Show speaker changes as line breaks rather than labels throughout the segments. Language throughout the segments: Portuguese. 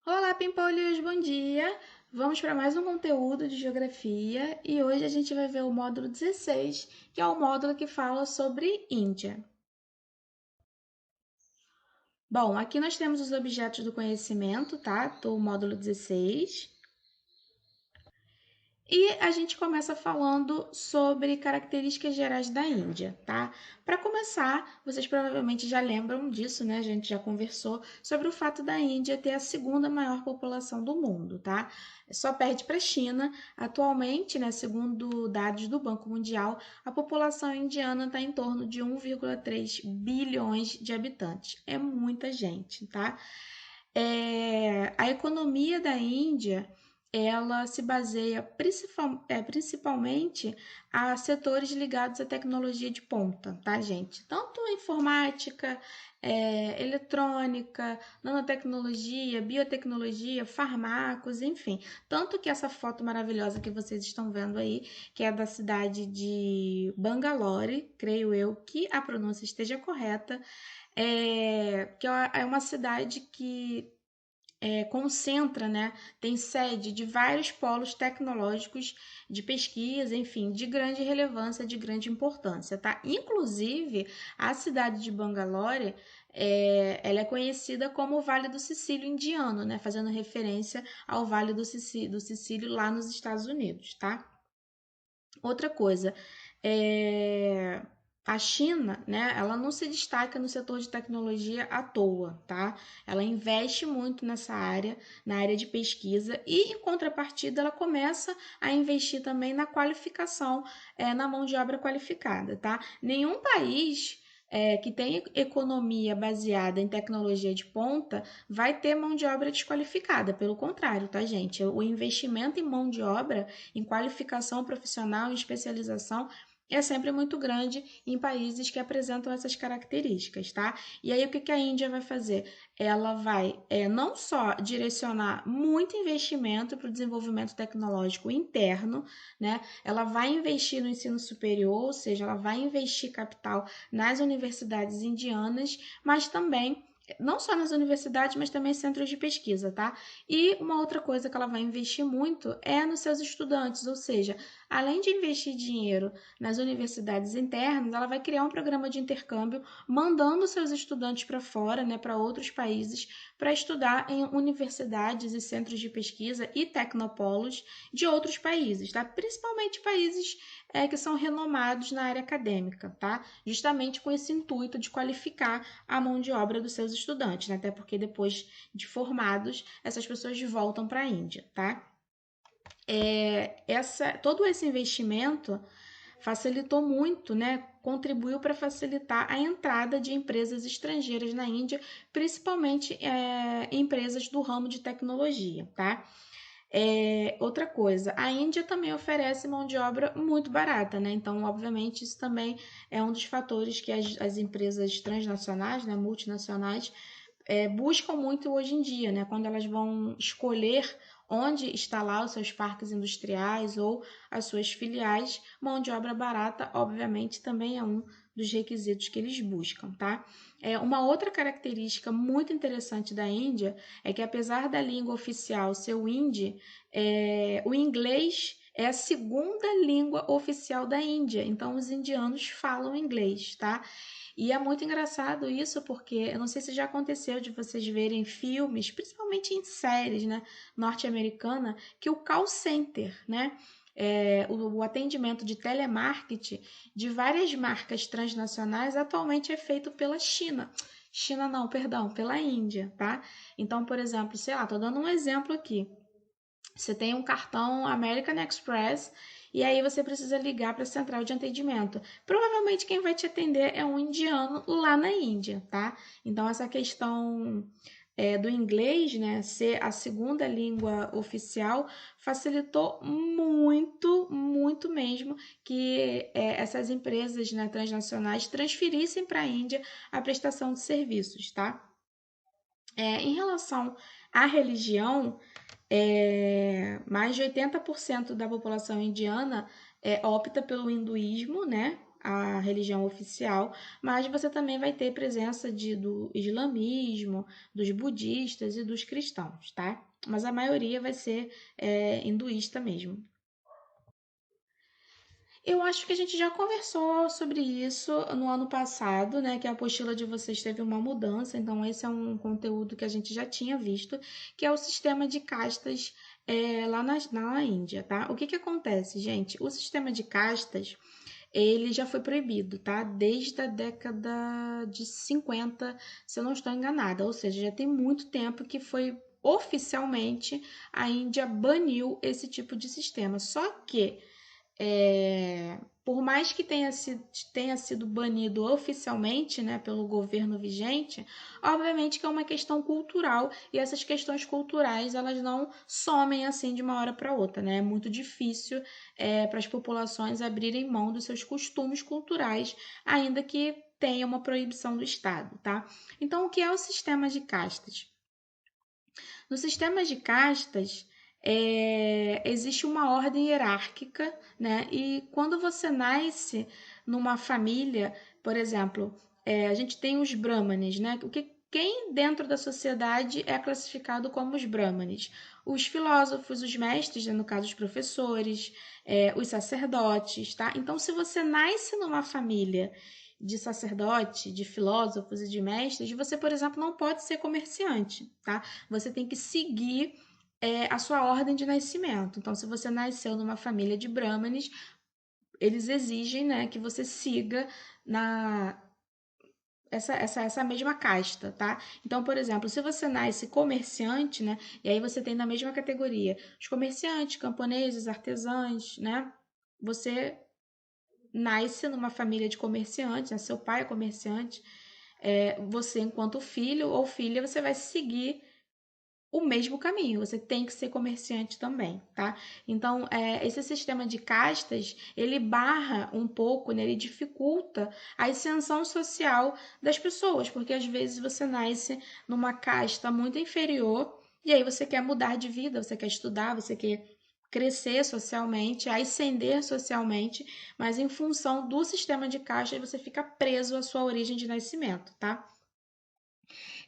Olá, Pimpolhos, bom dia! Vamos para mais um conteúdo de geografia e hoje a gente vai ver o módulo 16, que é o módulo que fala sobre Índia. Bom, aqui nós temos os objetos do conhecimento, tá? Do módulo 16. E a gente começa falando sobre características gerais da Índia, tá? Para começar, vocês provavelmente já lembram disso, né? A gente já conversou sobre o fato da Índia ter a segunda maior população do mundo, tá? Só perde para a China. Atualmente, né, segundo dados do Banco Mundial, a população indiana está em torno de 1,3 bilhões de habitantes. É muita gente, tá? A economia da Índia ela se baseia principalmente a setores ligados à tecnologia de ponta, tá, gente? Tanto informática, eletrônica, nanotecnologia, biotecnologia, farmacos, enfim. Tanto que essa foto maravilhosa que vocês estão vendo aí, que é da cidade de Bangalore, creio eu que a pronúncia esteja correta, que é uma cidade que concentra, né, tem sede de vários polos tecnológicos de pesquisa, enfim, de grande relevância, de grande importância, tá? Inclusive, a cidade de Bangalore, ela é conhecida como o Vale do Sicílio indiano, né, fazendo referência ao Vale do Sicílio lá nos Estados Unidos, tá? Outra coisa, é, a China, né, ela não se destaca no setor de tecnologia à toa, tá? Ela investe muito nessa área, na área de pesquisa, e em contrapartida ela começa a investir também na qualificação, na mão de obra qualificada, tá? Nenhum país que tem economia baseada em tecnologia de ponta vai ter mão de obra desqualificada, pelo contrário, tá, gente? O investimento em mão de obra em qualificação profissional, em especialização, é sempre muito grande em países que apresentam essas características, tá? E aí o que a Índia vai fazer? Ela vai não só direcionar muito investimento para o desenvolvimento tecnológico interno, né? Ela vai investir no ensino superior, ou seja, ela vai investir capital nas universidades indianas, mas também não só nas universidades, mas também centros de pesquisa, tá? E uma outra coisa que ela vai investir muito é nos seus estudantes, ou seja, além de investir dinheiro nas universidades internas, ela vai criar um programa de intercâmbio mandando seus estudantes para fora, né, para outros países, para estudar em universidades e centros de pesquisa e tecnopolos de outros países, tá? Principalmente países que são renomados na área acadêmica, tá? Justamente com esse intuito de qualificar a mão de obra dos seus estudantes, né? Até porque depois de formados, essas pessoas voltam para a Índia, tá? Todo esse investimento facilitou muito, né? Contribuiu para facilitar a entrada de empresas estrangeiras na Índia, principalmente empresas do ramo de tecnologia, tá? Outra coisa, a Índia também oferece mão de obra muito barata, né? Então, obviamente, isso também é um dos fatores que as empresas transnacionais, né, multinacionais, buscam muito hoje em dia, né? Quando elas vão escolher onde instalar os seus parques industriais ou as suas filiais, mão de obra barata, obviamente, também é um dos requisitos que eles buscam, tá? Uma outra característica muito interessante da Índia é que, apesar da língua oficial ser o hindi, o inglês é a segunda língua oficial da Índia, então os indianos falam inglês, tá? E é muito engraçado isso, porque eu não sei se já aconteceu de vocês verem filmes, principalmente em séries, né, norte-americana, que o call center, né, o atendimento de telemarketing de várias marcas transnacionais atualmente é feito pela China. China não, perdão, pela Índia, tá? Então, por exemplo, sei lá, tô dando um exemplo aqui. Você tem um cartão American Express e aí você precisa ligar para a central de atendimento. Provavelmente quem vai te atender é um indiano lá na Índia, tá? Então essa questão do inglês, né, ser a segunda língua oficial, facilitou muito, muito mesmo que essas empresas, né, transnacionais transferissem para a Índia a prestação de serviços, tá? Em relação à religião, mais de 80% da população indiana opta pelo hinduísmo, né? a religião oficial, mas você também vai ter presença do islamismo, dos budistas e dos cristãos, tá? Mas a maioria vai ser hinduísta mesmo. Eu acho que a gente já conversou sobre isso no ano passado, né? Que a apostila de vocês teve uma mudança, então esse é um conteúdo que a gente já tinha visto, que é o sistema de castas lá na Índia, tá? O que que acontece, gente? O sistema de castas, ele já foi proibido, tá? Desde a década de 50, se eu não estou enganada, ou seja, já tem muito tempo que foi oficialmente a Índia baniu esse tipo de sistema. Só que por mais que tenha sido banido oficialmente, né, pelo governo vigente, obviamente que é uma questão cultural e essas questões culturais elas não somem assim de uma hora para outra, né? É muito difícil para as populações abrirem mão dos seus costumes culturais, ainda que tenha uma proibição do Estado, tá? Então, o que é o sistema de castas? No sistema de castas, existe uma ordem hierárquica, né? E quando você nasce numa família, por exemplo, a gente tem os brahmanes, né? Quem dentro da sociedade é classificado como os brahmanes? Os filósofos, os mestres, né? No caso, os professores, os sacerdotes, tá? Então, se você nasce numa família de sacerdote, de filósofos e de mestres, você, por exemplo, não pode ser comerciante, tá? Você tem que seguir a sua ordem de nascimento. Então, se você nasceu numa família de brahmanes, eles exigem, né, que você siga na essa mesma casta, tá? Então, por exemplo, se você nasce comerciante, né, e aí você tem na mesma categoria os comerciantes, camponeses, artesãos, né? Você nasce numa família de comerciantes, né? Seu pai é comerciante, você, enquanto filho ou filha, você vai seguir o mesmo caminho, você tem que ser comerciante também, tá? Então, esse sistema de castas, ele barra um pouco, né? Ele dificulta a ascensão social das pessoas, porque às vezes você nasce numa casta muito inferior e aí você quer mudar de vida, você quer estudar, você quer crescer socialmente, ascender socialmente, mas em função do sistema de castas você fica preso à sua origem de nascimento, tá?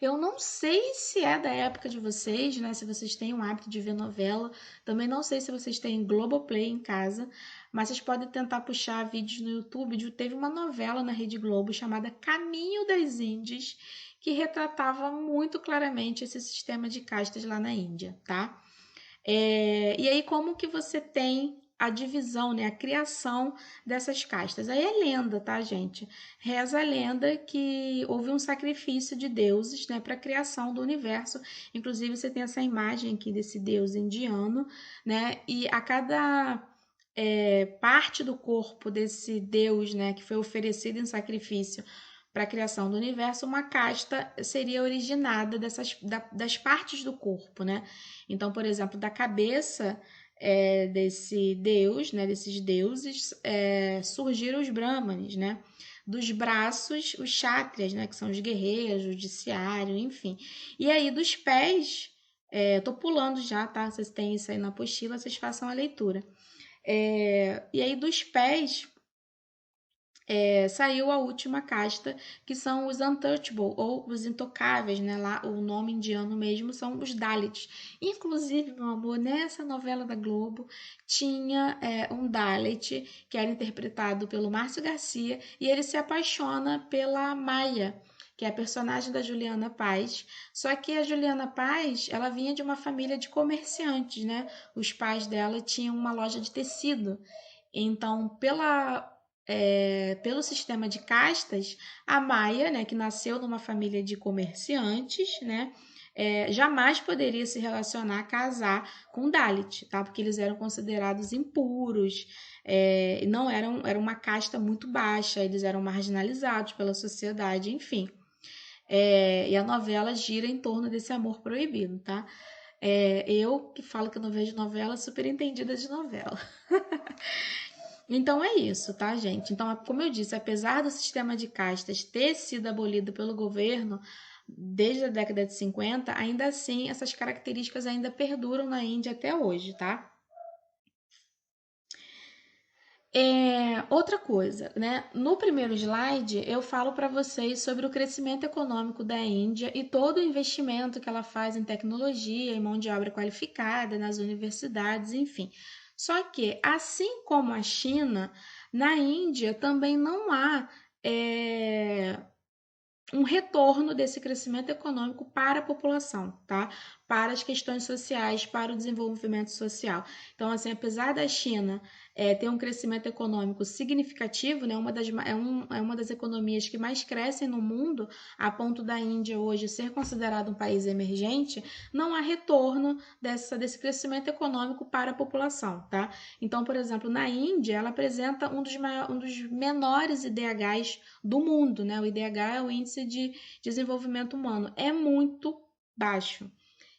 Eu não sei se é da época de vocês, né? Se vocês têm o hábito de ver novela. Também não sei se vocês têm Globoplay em casa, mas vocês podem tentar puxar vídeos no YouTube. Teve uma novela na Rede Globo chamada Caminho das Índias, que retratava muito claramente esse sistema de castas lá na Índia, tá? E aí, como que você tem a divisão, né, a criação dessas castas? Aí é lenda, tá, gente? Reza a lenda que houve um sacrifício de deuses, né, para a criação do universo. Inclusive, você tem essa imagem aqui desse deus indiano, né? E a cada parte do corpo desse deus, né, que foi oferecido em sacrifício para a criação do universo, uma casta seria originada das partes do corpo, né? Então, por exemplo, da cabeça desse deus, né, desses deuses, surgiram os brahmanes, né? Dos braços, os kshatriyas, né, que são os guerreiros, o judiciário, enfim. E aí, dos pés, tô pulando já, tá? Vocês têm isso aí na apostila, vocês façam a leitura. E aí, dos pés, saiu a última casta, que são os untouchable, ou os intocáveis, né? Lá, o nome indiano mesmo são os Dalits. Inclusive, meu amor, nessa novela da Globo tinha um Dalit, que era interpretado pelo Márcio Garcia, e ele se apaixona pela Maia, que é a personagem da Juliana Paz. Só que a Juliana Paz, ela vinha de uma família de comerciantes, né? Os pais dela tinham uma loja de tecido. Então, pelo sistema de castas, a Maia, né, que nasceu numa família de comerciantes, né, jamais poderia se relacionar, casar com Dalit, tá? Porque eles eram considerados impuros, não era uma casta muito baixa, eles eram marginalizados pela sociedade, enfim. E a novela gira em torno desse amor proibido, tá? Eu que falo que eu não vejo novela, super entendida de novela. Então é isso, tá, gente? Então, como eu disse, apesar do sistema de castas ter sido abolido pelo governo desde a década de 50, ainda assim essas características ainda perduram na Índia até hoje, tá? Outra coisa, né? No primeiro slide, eu falo para vocês sobre o crescimento econômico da Índia e todo o investimento que ela faz em tecnologia, em mão de obra qualificada, nas universidades, enfim. Só que, assim como a China, na Índia também não há é, um retorno desse crescimento econômico para a população, tá? Para as questões sociais, para o desenvolvimento social. Então, assim, apesar da China ter um crescimento econômico significativo, né? É uma das economias que mais crescem no mundo, a ponto da Índia hoje ser considerado um país emergente, não há retorno desse crescimento econômico para a população, tá? Então, por exemplo, na Índia, ela apresenta um dos menores IDHs do mundo, né? O IDH é o Índice de Desenvolvimento Humano, é muito baixo.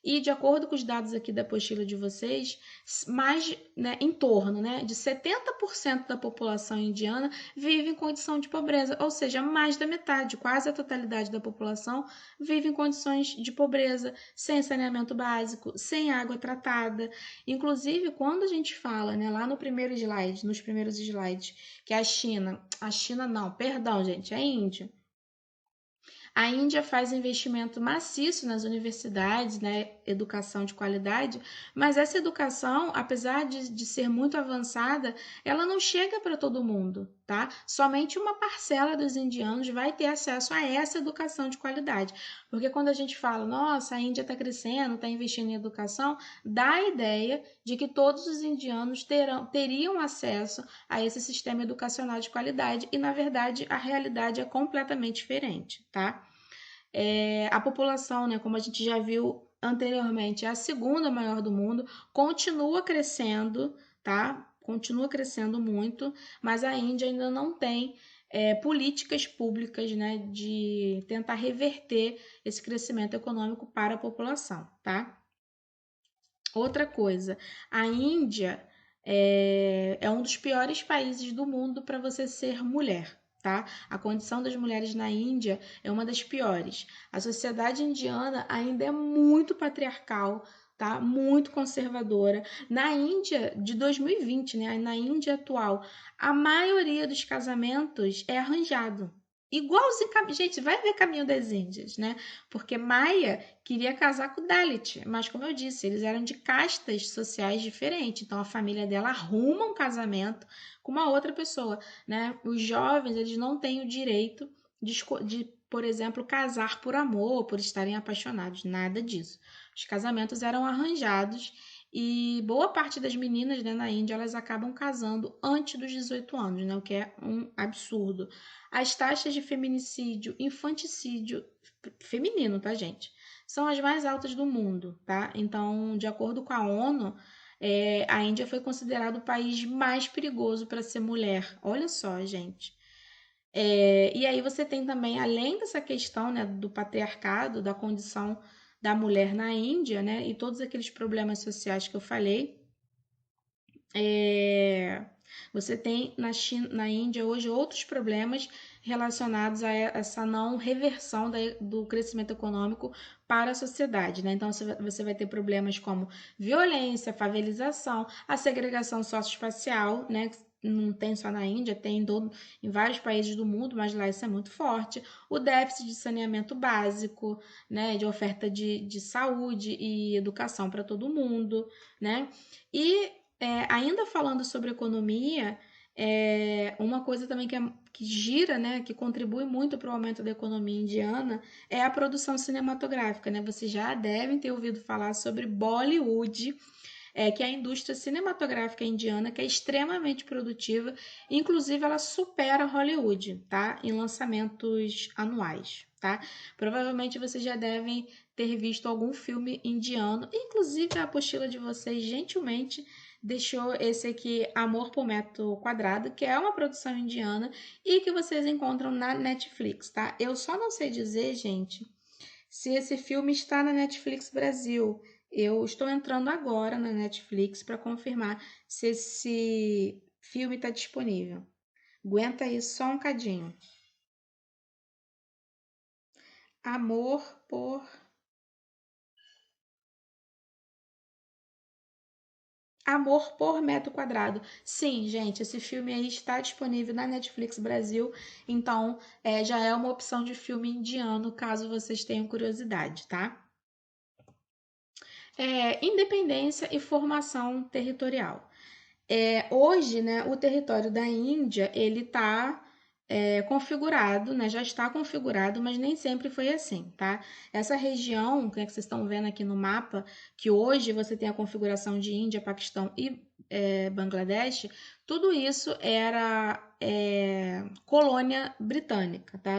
E de acordo com os dados aqui da apostila de vocês, mais, né, em torno, né, de 70% da população indiana vive em condição de pobreza, ou seja, mais da metade, quase a totalidade da população vive em condições de pobreza, sem saneamento básico, sem água tratada. Inclusive, quando a gente fala, né, lá no primeiro slide, nos primeiros slides, que a China não, perdão, gente, é a Índia. A Índia faz investimento maciço nas universidades, né, educação de qualidade, mas essa educação, apesar de ser muito avançada, ela não chega para todo mundo, tá? Somente uma parcela dos indianos vai ter acesso a essa educação de qualidade. Porque quando a gente fala, nossa, a Índia está crescendo, está investindo em educação, dá a ideia de que todos os indianos teriam acesso a esse sistema educacional de qualidade, e na verdade a realidade é completamente diferente, tá? A população, né, como a gente já viu anteriormente, é a segunda maior do mundo, continua crescendo, tá? Continua crescendo muito, mas a Índia ainda não tem políticas públicas, né, de tentar reverter esse crescimento econômico para a população, tá? Outra coisa, a Índia é um dos piores países do mundo para você ser mulher, tá? A condição das mulheres na Índia é uma das piores. A sociedade indiana ainda é muito patriarcal, tá? Muito conservadora. Na Índia de 2020, né? Na Índia atual, a maioria dos casamentos é arranjado. Igualzinho, gente, vai ver Caminho das Índias, né? Porque Maia queria casar com Dalit, mas como eu disse, eles eram de castas sociais diferentes, então a família dela arruma um casamento com uma outra pessoa, né? Os jovens, eles não têm o direito de, por exemplo, casar por amor, por estarem apaixonados, nada disso. Os casamentos eram arranjados e boa parte das meninas, né, na Índia, elas acabam casando antes dos 18 anos, né, o que é um absurdo. As taxas de feminicídio, infanticídio feminino, tá, gente? São as mais altas do mundo, tá? Então, de acordo com a ONU, a Índia foi considerado o país mais perigoso para ser mulher. Olha só, gente. E aí você tem também, além dessa questão, né, do patriarcado, da condição da mulher na Índia, né, e todos aqueles problemas sociais que eu falei, é, você tem na Índia hoje outros problemas relacionados a essa não reversão do crescimento econômico para a sociedade, né? Então você vai ter problemas como violência, favelização, a segregação socioespacial, né? Não tem só na Índia, tem em vários países do mundo, mas lá isso é muito forte. O déficit de saneamento básico, né? De oferta de saúde e educação para todo mundo, né? E ainda falando sobre economia, uma coisa também que gira, né, que contribui muito para o aumento da economia indiana é a produção cinematográfica, né? Vocês já devem ter ouvido falar sobre Bollywood, que é a indústria cinematográfica indiana, que é extremamente produtiva, inclusive ela supera Hollywood, tá? Em lançamentos anuais, tá? Provavelmente vocês já devem ter visto algum filme indiano, inclusive a apostila de vocês gentilmente deixou esse aqui, Amor por Metro Quadrado, que é uma produção indiana e que vocês encontram na Netflix, tá? Eu só não sei dizer, gente, se esse filme está na Netflix Brasil. Eu estou entrando agora na Netflix para confirmar se esse filme está disponível. Aguenta aí só um cadinho. Amor por. Amor por Metro Quadrado. Sim, gente, esse filme aí está disponível na Netflix Brasil, então já é uma opção de filme indiano, caso vocês tenham curiosidade, tá? Independência e formação territorial. Hoje, né, o território da Índia, ele está configurado, né, já está configurado, mas nem sempre foi assim, tá? Essa região, que vocês estão vendo aqui no mapa, que hoje você tem a configuração de Índia, Paquistão e Bangladesh, tudo isso era colônia britânica, tá?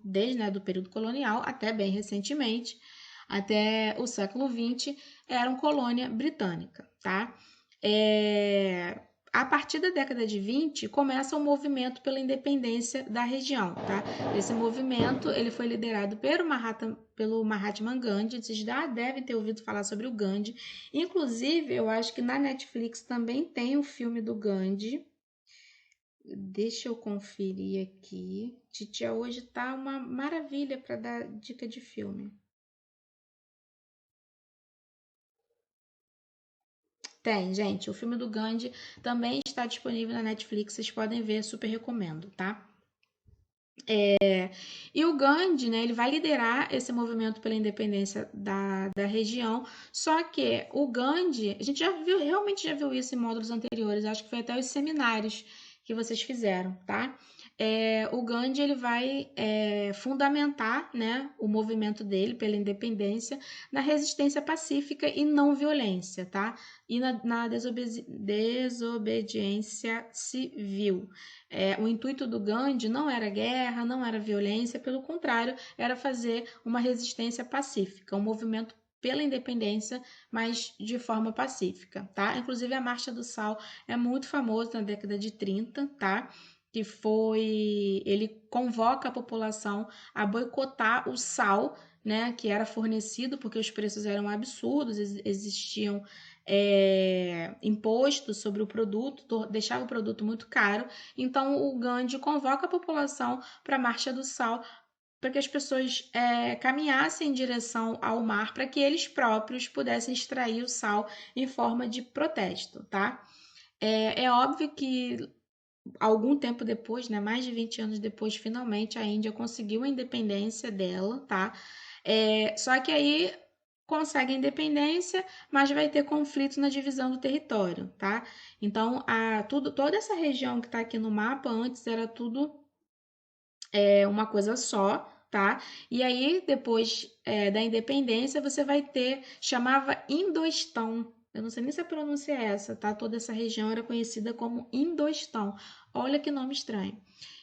Desde, né, do período colonial até bem recentemente, até o século XX, eram colônia britânica, tá? A partir da década de 20, começa o movimento pela independência da região, tá? Esse movimento, ele foi liderado pelo Mahatma Gandhi. Vocês já devem ter ouvido falar sobre o Gandhi. Inclusive, eu acho que na Netflix também tem o filme do Gandhi. Deixa eu conferir aqui. Titia hoje tá uma maravilha para dar dica de filme. Tem, gente. O filme do Gandhi também está disponível na Netflix. Vocês podem ver, super recomendo, tá? E o Gandhi, né, ele vai liderar esse movimento pela independência da região. Só que o Gandhi, a gente já viu, realmente já viu isso em módulos anteriores. Acho que foi até os seminários que vocês fizeram, tá? O Gandhi ele vai fundamentar, né, o movimento dele pela independência na resistência pacífica e não violência, tá? E na desobediência civil. O intuito do Gandhi não era guerra, não era violência, pelo contrário, era fazer uma resistência pacífica, um movimento pela independência, mas de forma pacífica, tá? Inclusive a Marcha do Sal é muito famosa na década de 30, tá? Ele convoca a população a boicotar o sal, né, que era fornecido porque os preços eram absurdos, existiam impostos sobre o produto, deixava o produto muito caro. Então o Gandhi convoca a população para a Marcha do Sal, para que as pessoas caminhassem em direção ao mar, para que eles próprios pudessem extrair o sal em forma de protesto, tá? É óbvio que algum tempo depois, né, mais de 20 anos depois, finalmente a Índia conseguiu a independência dela, tá? Só que aí consegue a independência, mas vai ter conflito na divisão do território, tá? Então, toda essa região que está aqui no mapa antes era tudo uma coisa só, tá? E aí, depois da independência, você vai ter, chamava Indoestão. Eu não sei nem se a pronúncia é essa, tá? Toda essa região era conhecida como Indoestão. Olha que nome estranho.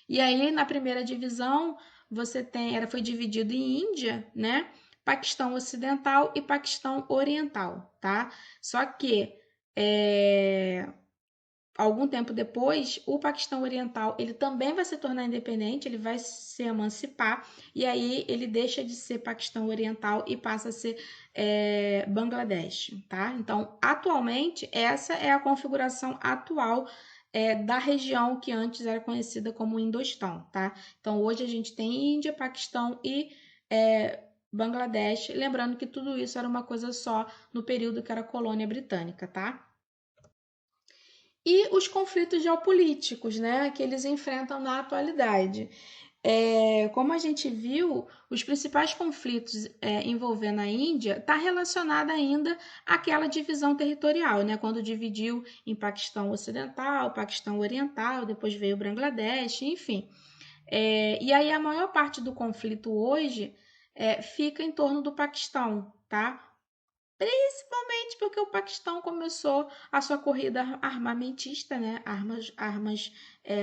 E aí, na primeira divisão, foi dividido em Índia, né? Paquistão Ocidental e Paquistão Oriental, tá? Só que algum tempo depois, o Paquistão Oriental ele também vai se tornar independente, ele vai se emancipar e aí ele deixa de ser Paquistão Oriental e passa a ser Bangladesh, tá? Então, atualmente, essa é a configuração atual da região que antes era conhecida como Indostão, tá? Então, hoje a gente tem Índia, Paquistão e Bangladesh, lembrando que tudo isso era uma coisa só no período que era colônia britânica, tá? E os conflitos geopolíticos, né, que eles enfrentam na atualidade. Como a gente viu, os principais conflitos envolvendo a Índia está relacionado ainda àquela divisão territorial, né, quando dividiu em Paquistão Ocidental, Paquistão Oriental, depois veio o Bangladesh, enfim. E aí a maior parte do conflito hoje fica em torno do Paquistão, tá? Principalmente porque o Paquistão começou a sua corrida armamentista, né? Armas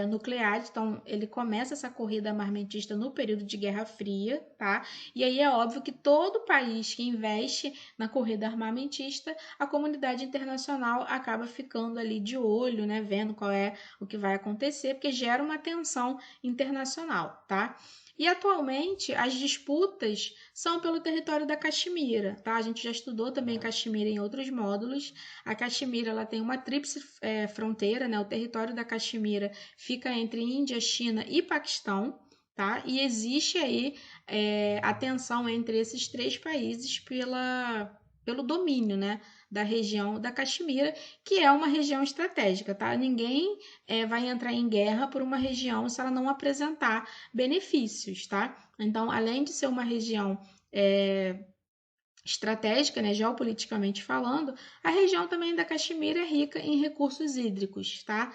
nucleares. Então, ele começa essa corrida armamentista no período de Guerra Fria, tá? E aí é óbvio que todo país que investe na corrida armamentista, a comunidade internacional acaba ficando ali de olho, né? Vendo qual é o que vai acontecer, porque gera uma tensão internacional, tá? E atualmente as disputas são pelo território da Caxemira, tá? A gente já estudou também Caxemira em outros módulos. A Caxemira ela tem uma tríplice fronteira, né? O território da Caxemira fica entre Índia, China e Paquistão, tá? E existe aí a tensão entre esses três países pelo domínio, né, da região da Caxemira, que é uma região estratégica, tá? Ninguém vai entrar em guerra por uma região se ela não apresentar benefícios, tá? Então, além de ser uma região estratégica, né, geopoliticamente falando, a região também da Caxemira é rica em recursos hídricos, tá?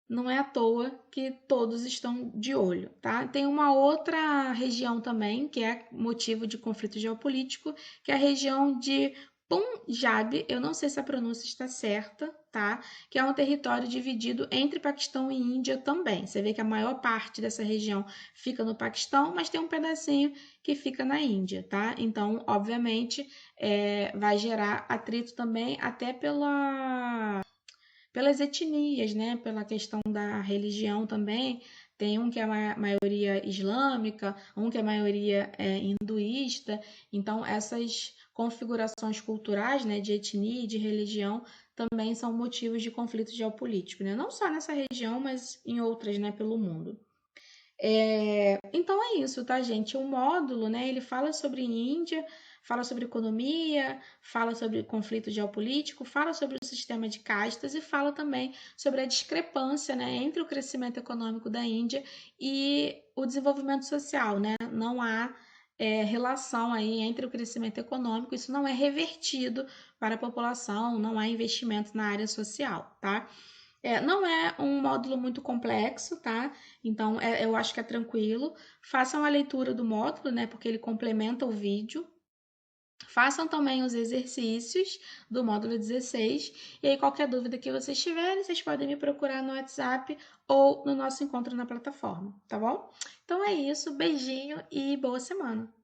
Não é à toa que todos estão de olho, tá? Tem uma outra região também, que é motivo de conflito geopolítico, que é a região de Punjab, eu não sei se a pronúncia está certa, tá? Que é um território dividido entre Paquistão e Índia também. Você vê que a maior parte dessa região fica no Paquistão, mas tem um pedacinho que fica na Índia, tá? Então, obviamente, vai gerar atrito também, até pelas etnias, né? Pela questão da religião também. Tem um que é a maioria islâmica, um que é a maioria hinduísta. Então, essas configurações culturais, né, de etnia e de religião, também são motivos de conflito geopolítico, né? Não só nessa região, mas em outras, né, pelo mundo. Então é isso, tá, gente? O módulo, né, ele fala sobre Índia, fala sobre economia, fala sobre conflito geopolítico, fala sobre o sistema de castas e fala também sobre a discrepância, né, entre o crescimento econômico da Índia e o desenvolvimento social, né? Não há relação aí entre o crescimento econômico, isso não é revertido para a população, não há investimento na área social, tá? Não é um módulo muito complexo, tá? Então, eu acho que é tranquilo. Façam a leitura do módulo, né? Porque ele complementa o vídeo. Façam também os exercícios do módulo 16. E aí, qualquer dúvida que vocês tiverem, vocês podem me procurar no WhatsApp ou no nosso encontro na plataforma, tá bom? Então é isso. Beijinho e boa semana!